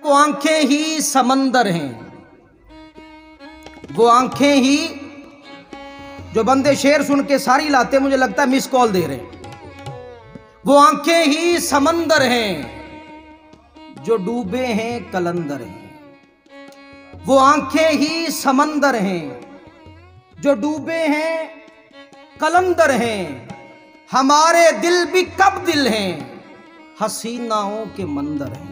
वो आंखें ही समंदर हैं, वो आंखें ही। जो बंदे शेर सुन के सारी लाते मुझे लगता है मिस कॉल दे रहे हैं। वो आंखें ही समंदर हैं जो डूबे हैं कलंदर हैं। वो आंखें ही समंदर हैं जो डूबे हैं कलंदर हैं। हमारे दिल भी कब दिल हैं, हसीनाओं के मंदर हैं।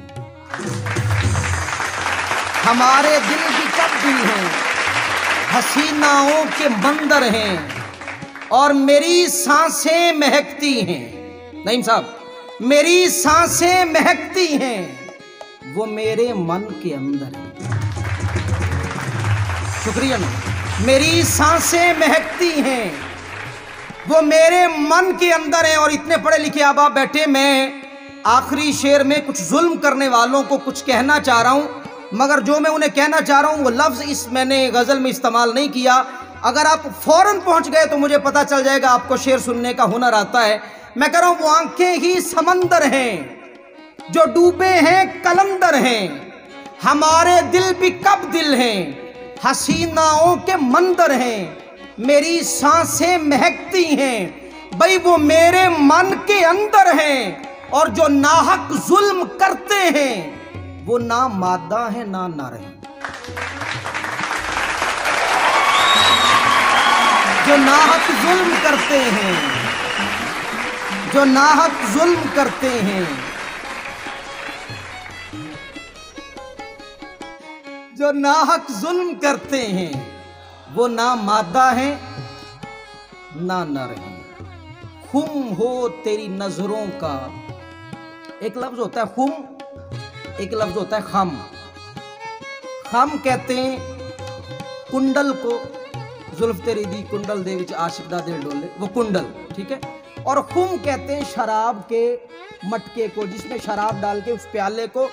हमारे दिल भी कब दिल हैं, हसीनाओं के मंदर हैं। और मेरी सांसें महकती हैं, नईम साहब, मेरी सांसें महकती हैं, वो मेरे मन के अंदर है। शुक्रिया। मेरी सांसें महकती हैं, वो मेरे मन के अंदर है। और इतने पढ़े लिखे आप बैठे, मैं आखिरी शेर में कुछ जुल्म करने वालों को कुछ कहना चाह रहा हूं, मगर जो मैं उन्हें कहना चाह रहा हूं वो लफ्ज इस मैंने गजल में इस्तेमाल नहीं किया। अगर आप फौरन पहुंच गए तो मुझे पता चल जाएगा आपको शेर सुनने का हुनर आता है। मैं कह रहा हूं वो आंखें ही समंदर हैं जो डूबे हैं कलंदर हैं। हमारे दिल भी कब दिल हैं, हसीनाओं के मंदर हैं। मेरी सांसें महकती हैं, भाई वो मेरे मन के अंदर हैं। और जो नाहक जुल्म करते हैं वो ना मादा है ना नर है। जो नाहक जुल्म करते हैं, जो नाहक जुल्म करते हैं, जो नाहक जुल्म करते हैं, वो ना मादा है ना नर है। खुम हो तेरी नजरों का, एक लफ्ज होता है खुम, एक लफ्ज होता है खम। खम कहते हैं कुंडल को, जुल्फ तेरी दी कुंडल दे विच आशिक दा दिल डोले, वो कुंडल, ठीक है। और खुम कहते हैं शराब के मटके को, जिसमें शराब डाल के उस प्याले को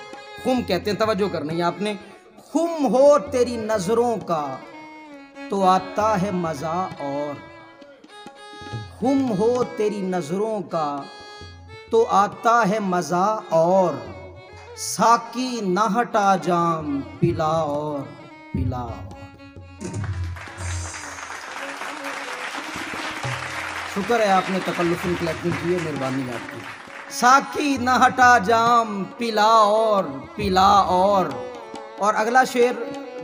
खुम कहते हैं। तवज्जो करनी है आपने। खुम हो तेरी नजरों का तो आता है मजा और, खुम हो तेरी नजरों का तो आता है मजा और। साकी ना हटा जाम पिला और पिला और। शुक्र है आपने तकल्लुफ़ कलेक्टिंग की है, मेहरबानी आपकी। साकी ना हटा जाम पिला और पिला और अगला शेर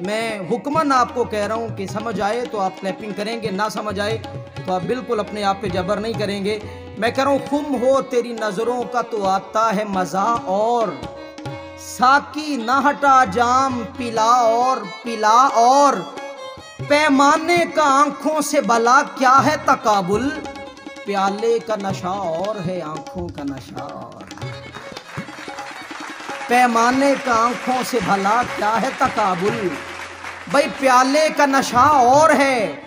मैं हुक्मन आपको कह रहा हूँ कि समझ आए तो आप क्लैपिंग करेंगे, ना समझ आए तो आप बिल्कुल अपने आप पे जबर नहीं करेंगे। मैं कह रहा हूँ खुम हो तेरी नजरों का तो आता है मजा और। साकी ना हटा जाम पिला और पिला और। पैमाने का आंखों से भला क्या है तकाबुल, प्याले का नशा और है आंखों का नशा और। पैमाने का आंखों से भला क्या है तकाबुल, भाई प्याले का नशा और है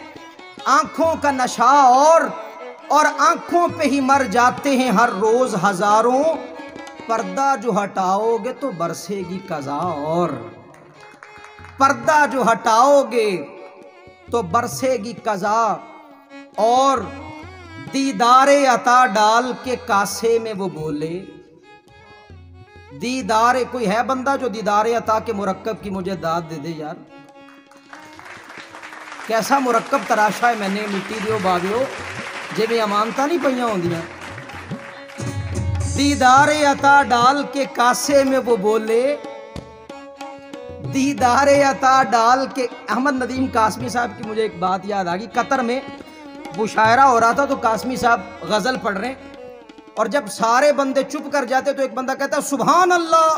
आंखों का नशा और आंखों पे ही मर जाते हैं हर रोज हजारों। पर्दा जो हटाओगे तो बरसेगी कज़ा और, पर्दा जो हटाओगे तो बरसेगी कज़ा और। दीदारे अता डाल के कासे में वो बोले, दीदारे, कोई है बंदा जो दीदारे अता के मुरक्कब की मुझे दाद दे दे यार। कैसा मुरक्कब तराशा है मैंने, मिट्टी दियो बावियो जिवें अमानता नहीं पईयां होंदियां। दीदारे अता डाल के कासे में वो बोले, दीदारे अता डाल के। अहमद नदीम कासमी साहब की मुझे एक बात याद आ गई। कतर में मुशायरा हो रहा था तो कासमी साहब गजल पढ़ रहे हैं और जब सारे बंदे चुप कर जाते तो एक बंदा कहता है सुभान अल्लाह।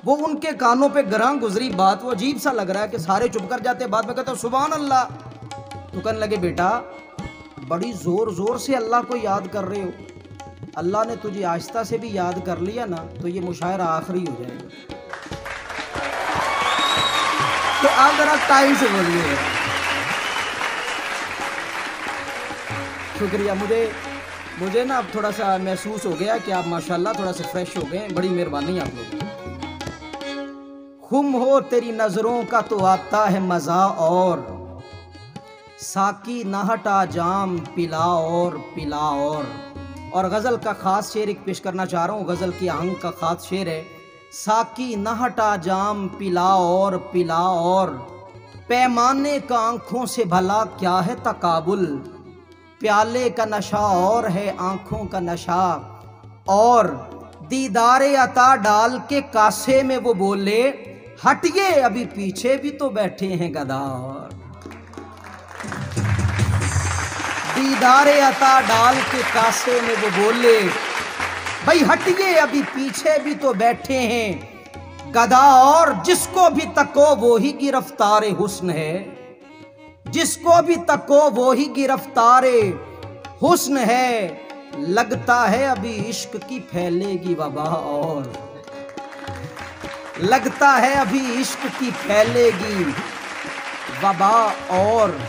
वो उनके कानों पे गरां गुजरी बात, वो अजीब सा लग रहा है कि सारे चुप कर जाते, बाद में कहता है सुभान अल्लाह। तो कहने लगे बेटा बड़ी जोर जोर से अल्लाह को याद कर रहे हो, अल्लाह ने तुझे आहिस्ता से भी याद कर लिया ना तो ये मुशायरा आखिरी हो जाएगा। तो आप जरा टाइम से बोलिए। शुक्रिया। मुझे ना अब थोड़ा सा महसूस हो गया कि आप माशाल्लाह थोड़ा सा फ्रेश हो गए, बड़ी मेहरबानी आप लोगों की। खुम हो तेरी नजरों का तो आता है मजा और, साकी ना हटा जाम पिला और पिला और गज़ल का ख़ास शेर एक पेश करना चाह रहा हूँ। गज़ल की आहंग का ख़ास शेर है। साकी न हटा जाम पिला और पैमाने का आंखों से भला क्या है तकाबुल। प्याले का नशा और है आंखों का नशा और दीदारे अता डाल के कासे में वो बोले हटिए अभी पीछे भी तो बैठे हैं गदार। दीदारे अता डाल के कासे में वो बोले भाई हटिए अभी पीछे भी तो बैठे हैं गदा और। जिसको भी तको वो ही गिरफ्तारे हुस्न है, जिसको भी तको वो ही गिरफ्तारे हुस्न है। लगता है अभी इश्क की फैलेगी वबा और, लगता है अभी इश्क की फैलेगी वबा और।